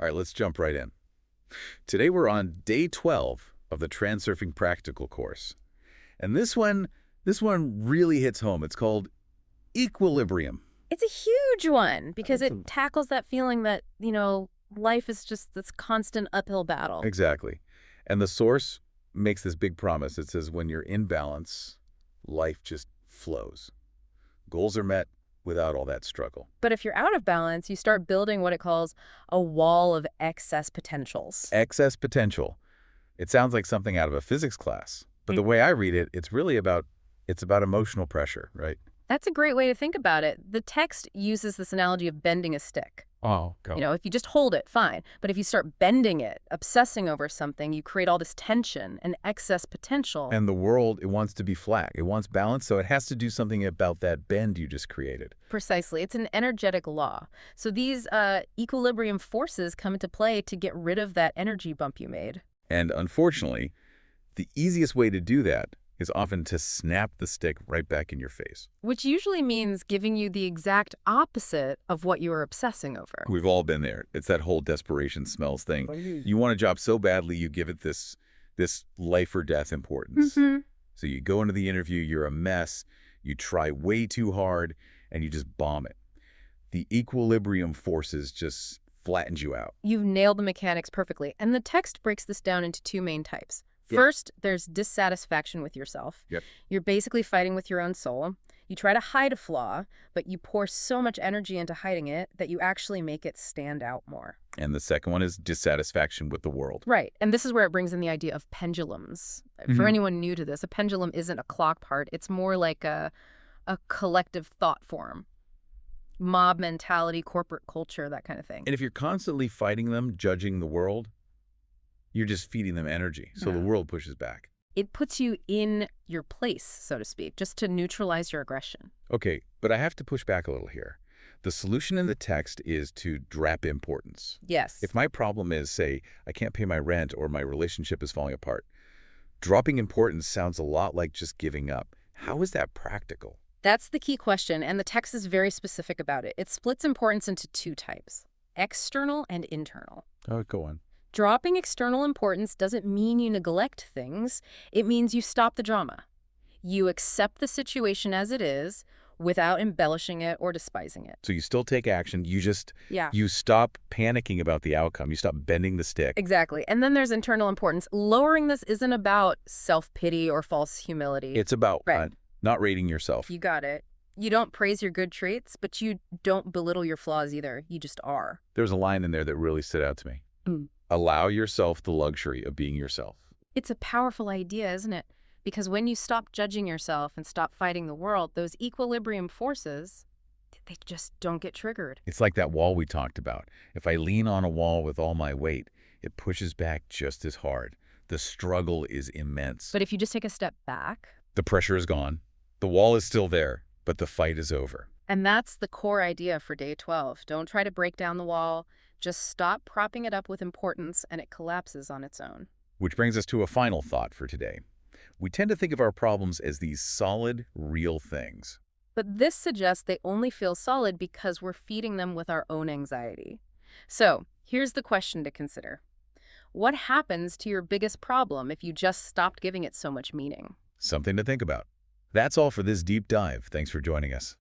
All right, let's jump right in. Today we're on day 12 of the Transurfing practical course. And this one really hits home. It's called equilibrium. It's a huge one because it tackles that feeling that, life is just this constant uphill battle. Exactly. And the source makes this big promise. It says when you're in balance, life just flows. Goals are met without all that struggle. But if you're out of balance, you start building what it calls a wall of excess potentials. Excess potential. It sounds like something out of a physics class. But the way I read it, it's about emotional pressure, right? That's a great way to think about it. The text uses this analogy of bending a stick. Oh, go. If you just hold it, fine. But if you start bending it, obsessing over something, you create all this tension and excess potential. And the world, it wants to be flat. It wants balance, so it has to do something about that bend you just created. Precisely. It's an energetic law. So these equilibrium forces come into play to get rid of that energy bump you made. And unfortunately, the easiest way to do that is often to snap the stick right back in your face. Which usually means giving you the exact opposite of what you were obsessing over. We've all been there. It's that whole desperation smells thing. You want a job so badly, you give it this life or death importance. So you go into the interview, you're a mess, you try way too hard, and you just bomb it. The equilibrium forces just flattens you out. You've nailed the mechanics perfectly. And the text breaks this down into two main types. First, there's dissatisfaction with yourself. Yep. You're basically fighting with your own soul. You try to hide a flaw, but you pour so much energy into hiding it that you actually make it stand out more. And the second one is dissatisfaction with the world. Right. And this is where it brings in the idea of pendulums. For anyone new to this, a pendulum isn't a clock part. It's more like a collective thought form. Mob mentality, corporate culture, that kind of thing. And if you're constantly fighting them, judging the world, you're just feeding them energy, so the world pushes back. It puts you in your place, so to speak, just to neutralize your aggression. Okay, but I have to push back a little here. The solution in the text is to drop importance. Yes. If my problem is, say, I can't pay my rent or my relationship is falling apart, dropping importance sounds a lot like just giving up. How is that practical? That's the key question, and the text is very specific about it. It splits importance into two types, external and internal. Oh, go on. Dropping external importance doesn't mean you neglect things. It means you stop the drama. You accept the situation as it is without embellishing it or despising it. So you still take action. You stop panicking about the outcome. You stop bending the stick. Exactly. And then there's internal importance. Lowering this isn't about self-pity or false humility. It's about not rating yourself. You got it. You don't praise your good traits, but you don't belittle your flaws either. You just are. There's a line in there that really stood out to me. Allow yourself the luxury of being yourself. It's a powerful idea, isn't it? Because when you stop judging yourself and stop fighting the world, those equilibrium forces, they just don't get triggered. It's like that wall we talked about. If I lean on a wall with all my weight, it pushes back just as hard. The struggle is immense. But if you just take a step back, the pressure is gone. The wall is still there, but the fight is over. And that's the core idea for day 12. Don't try to break down the wall. Just stop propping it up with importance, and it collapses on its own. Which brings us to a final thought for today. We tend to think of our problems as these solid, real things. But this suggests they only feel solid because we're feeding them with our own anxiety. So, here's the question to consider. What happens to your biggest problem if you just stopped giving it so much meaning? Something to think about. That's all for this deep dive. Thanks for joining us.